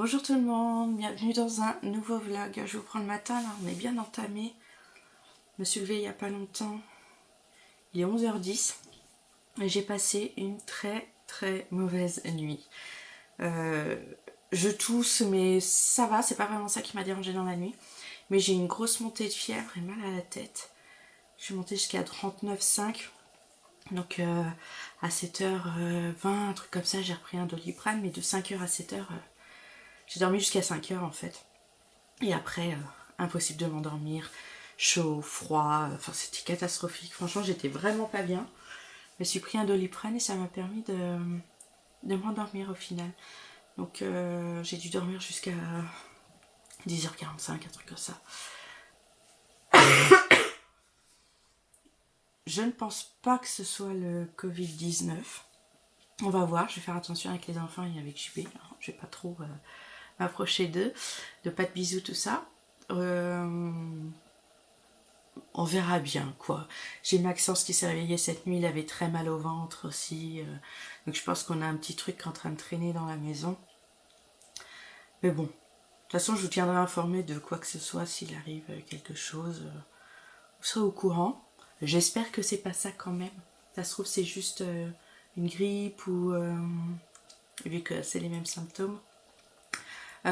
Bonjour tout le monde, bienvenue dans un nouveau vlog. Je vous prends le matin, là on est bien entamé. Je me suis levée il n'y a pas longtemps, il est 11h10 et j'ai passé une très mauvaise nuit. Je tousse mais ça va, c'est pas vraiment ça qui m'a dérangé dans la nuit. Mais j'ai une grosse montée de fièvre et mal à la tête. Je suis montée jusqu'à 39,5. Donc à 7h20, un truc comme ça, j'ai repris un Doliprane, mais de 5h à 7h, j'ai dormi jusqu'à 5h en fait. Et après, impossible de m'endormir, chaud, froid, enfin c'était catastrophique. Franchement, j'étais vraiment pas bien. Je me suis pris un Doliprane et ça m'a permis de m'endormir au final. Donc j'ai dû dormir jusqu'à 10h45, un truc comme ça. Je ne pense pas que ce soit le Covid-19. On va voir, je vais faire attention avec les enfants et avec JB. Je vais pas trop m'approcher d'eux, de pas de bisous, tout ça. On verra bien, quoi. J'ai Maxence qui s'est réveillé cette nuit, il avait très mal au ventre aussi. Donc je pense qu'on a un petit truc en train de traîner dans la maison. Mais bon, de toute façon, je vous tiendrai informé de quoi que ce soit, s'il arrive quelque chose. Vous serez au courant. J'espère que c'est pas ça quand même. Ça se trouve c'est juste une grippe ou vu que c'est les mêmes symptômes. Ou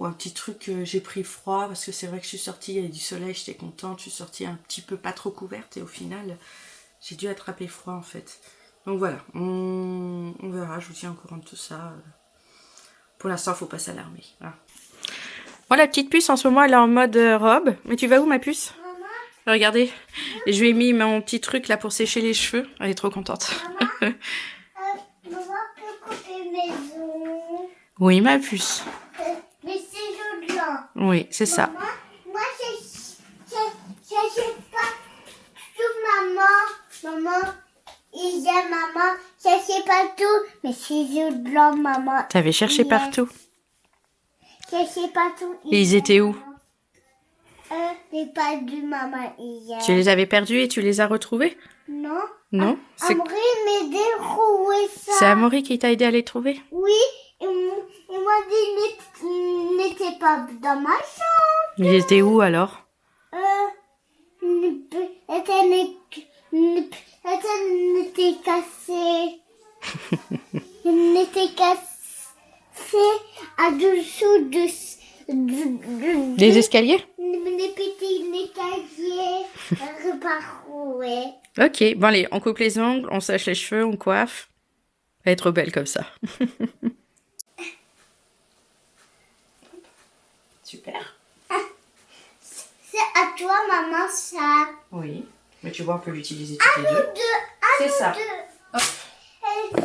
un petit truc, j'ai pris froid parce que c'est vrai que je suis sortie, il y avait du soleil, j'étais contente. Je suis sortie un petit peu pas trop couverte et au final j'ai dû attraper froid en fait. Donc voilà, on verra, je vous tiens au courant de tout ça. Pour l'instant, faut pas s'alarmer. Voilà. Bon, la petite puce en ce moment elle est en mode robe. Mais tu vas où ma puce? Regardez, et je lui ai mis mon petit truc là pour sécher les cheveux. Elle est trop contente. Maman, peut couper maison. Oui, ma puce. Mais c'est là. Oui, c'est ça. Maman, moi, je sais pas tout, maman. Maman, il y a maman. Je sais pas tout, mais c'est blanc, maman. T'avais cherché partout. Je sais pas tout. Et ils étaient où? J'ai pas du maman hier. Tu les avais perdus et tu les as retrouvés? Non. Non. Amaury m'a déroué ça. C'est Amaury qui t'a aidé à les trouver? Oui, il m'a dit qu'il n'était pas dans ma chambre. Ils étaient où alors? N'était cassé. N'était cassé à dessous Des escaliers? les petits escaliers reparcourés. Ok, bon allez, on coupe les ongles, on sèche les cheveux, on coiffe. Elle est trop belle comme ça. Super. C'est à toi, maman, ça. Oui, mais tu vois, on peut l'utiliser toutes les deux. C'est ça. Hop,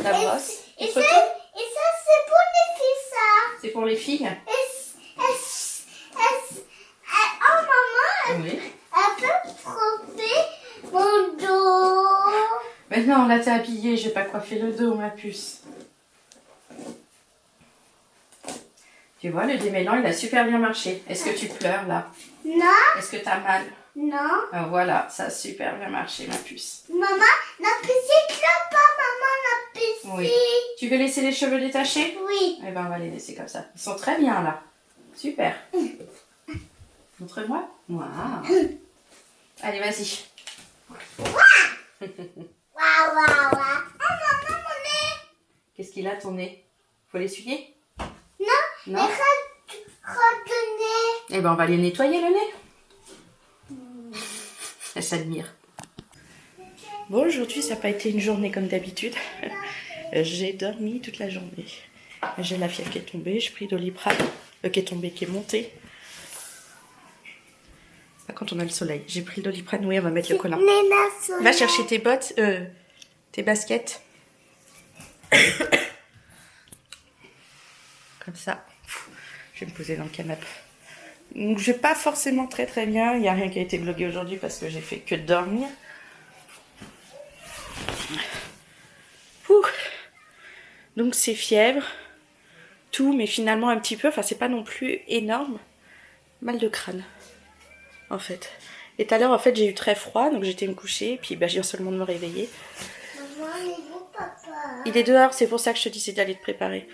la brosse. Et ça, c'est pour les filles, ça. C'est pour les filles? Oh, maman, Oui. elle peut frotter mon dos. Mais non, là t'es habillée, je vais pas coiffer le dos, ma puce. Tu vois, le démêlant, il a super bien marché. Est-ce que tu pleures, là? Non, Est-ce que t'as mal? non. Ah, voilà, ça a super bien marché, ma puce. Maman, la piscine là-bas, maman, la piscine. Oui. Tu veux laisser les cheveux détachés? Oui. Eh ben, on va les laisser comme ça. Ils sont très bien, là. Super. Montre-moi. Waouh. Allez, vas-y. Waouh, waouh, waouh. Oh, maman, mon nez. Qu'est-ce qu'il a, ton nez? Faut l'essuyer? Non, Non? mais rate le nez. Eh ben, on va les nettoyer, le nez. Elle s'admire. Bon, aujourd'hui, ça n'a pas été une journée comme d'habitude. J'ai dormi toute la journée. J'ai la fièvre qui est tombée. J'ai pris Doliprane, qui est tombé, qui est monté. Pas quand on a le soleil. J'ai pris le Doliprane. Oui, on va mettre le collant. Va chercher tes bottes, tes baskets. Comme ça. Je vais me poser dans le canapé. Donc, je vais pas forcément très bien. Il n'y a rien qui a été bloqué aujourd'hui parce que j'ai fait que dormir. Ouh. Donc c'est fièvre, tout, mais finalement un petit peu. Enfin, c'est pas non plus énorme. Mal de crâne, en fait. Et tout à l'heure, en fait, j'ai eu très froid, donc j'étais me coucher. Et puis, je viens seulement de me réveiller. Maman, il est où, papa? Il est dehors, c'est pour ça que je te disais d'aller te préparer.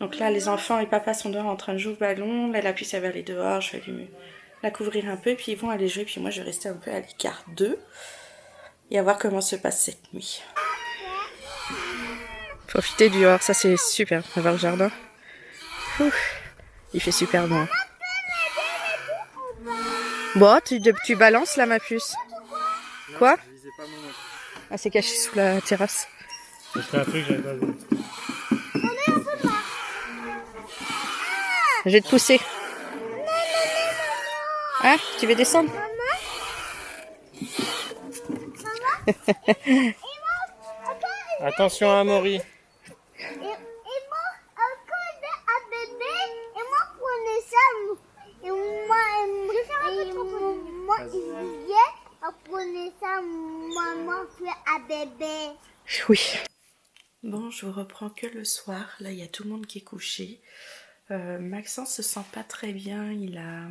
Donc là, les enfants et papa sont dehors en train de jouer au ballon. Là, la puce, elle va aller dehors. Je vais la couvrir un peu. Puis ils vont aller jouer. Puis moi, je vais rester un peu à l'écart d'eux. Et à voir comment se passe cette nuit. Profiter du dehors, ça c'est super. On va voir le jardin. Ouf, il fait super bon. Bon, tu balances là, ma puce. Quoi? Ah, c'est caché sous la terrasse. C'est un truc que j'avais pas vu. Je vais te pousser. Hein? Tu veux descendre? Attention à Amaury. Et moi, quand un bébé, et moi, prenais ça, et moi, il prenait ça, maman fait un bébé. Oui. Bon, je vous reprends que le soir. Là, il y a tout le monde qui est couché. Maxence se sent pas très bien. Il a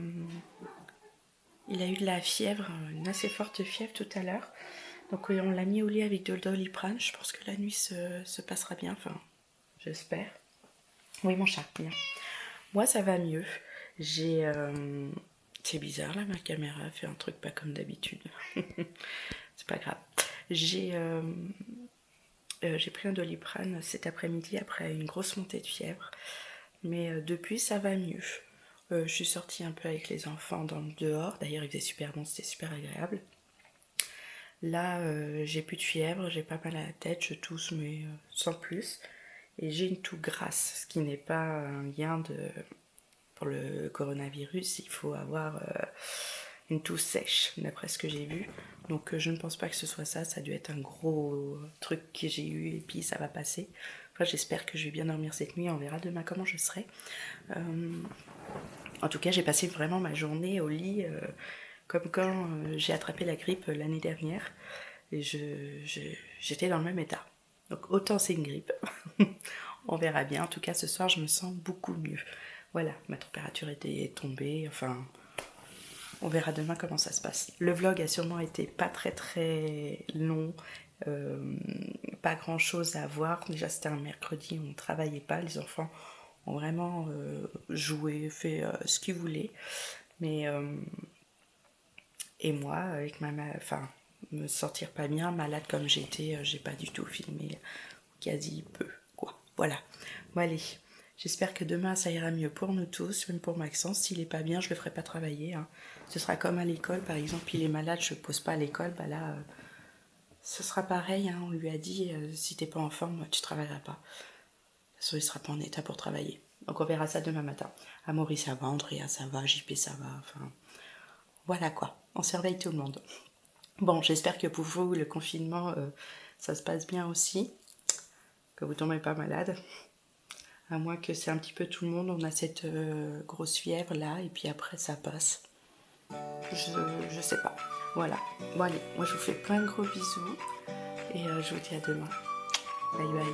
eu de la fièvre, une assez forte fièvre tout à l'heure. Donc on l'a mis au lit avec de Doliprane. Je pense que la nuit se passera bien. Enfin, j'espère. Oui, mon chat, bien. Moi, ça va mieux. C'est bizarre, là, ma caméra fait un truc pas comme d'habitude. C'est pas grave. J'ai pris un Doliprane cet après-midi après une grosse montée de fièvre. Mais depuis, ça va mieux. Je suis sortie un peu avec les enfants dehors. D'ailleurs, il faisait super bon, c'était super agréable. Là, j'ai plus de fièvre, j'ai pas mal à la tête, je tousse, mais sans plus. Et j'ai une toux grasse, ce qui n'est pas un lien pour le coronavirus. Il faut avoir une toux sèche, d'après ce que j'ai vu. Donc je ne pense pas que ce soit ça. Ça a dû être un gros truc que j'ai eu et puis ça va passer. Enfin, j'espère que je vais bien dormir cette nuit. On verra demain comment je serai. En tout cas, j'ai passé vraiment ma journée au lit comme quand j'ai attrapé la grippe l'année dernière. Et j'étais dans le même état. Donc autant c'est une grippe. On verra bien. En tout cas, ce soir, je me sens beaucoup mieux. Voilà, ma température était tombée. Enfin, on verra demain comment ça se passe. Le vlog a sûrement été pas très très long. Pas grand chose à voir. Déjà, c'était un mercredi, on ne travaillait pas. Les enfants ont vraiment joué, fait ce qu'ils voulaient. Mais et moi, avec me sentir pas bien, malade comme j'étais, j'ai pas du tout filmé, quasi peu, quoi. Voilà. Bon, allez, j'espère que demain ça ira mieux pour nous tous, même pour Maxence. S'il est pas bien, je le ferai pas travailler. Hein. Ce sera comme à l'école, par exemple, il est malade, je pose pas à l'école, bah là, ce sera pareil. Hein. On lui a dit, si t'es pas en forme, tu travailleras pas. De toute façon, il sera pas en état pour travailler. Donc on verra ça demain matin. Amaury, ça va, Andrea, ça va, JP, ça va, enfin... Voilà quoi, on surveille tout le monde. Bon, j'espère que pour vous, le confinement, ça se passe bien aussi, que vous tombez pas malade. À moins que c'est un petit peu tout le monde, on a cette grosse fièvre là, et puis après ça passe. Je sais pas. Voilà. Bon allez, moi je vous fais plein de gros bisous, et je vous dis à demain. Bye bye.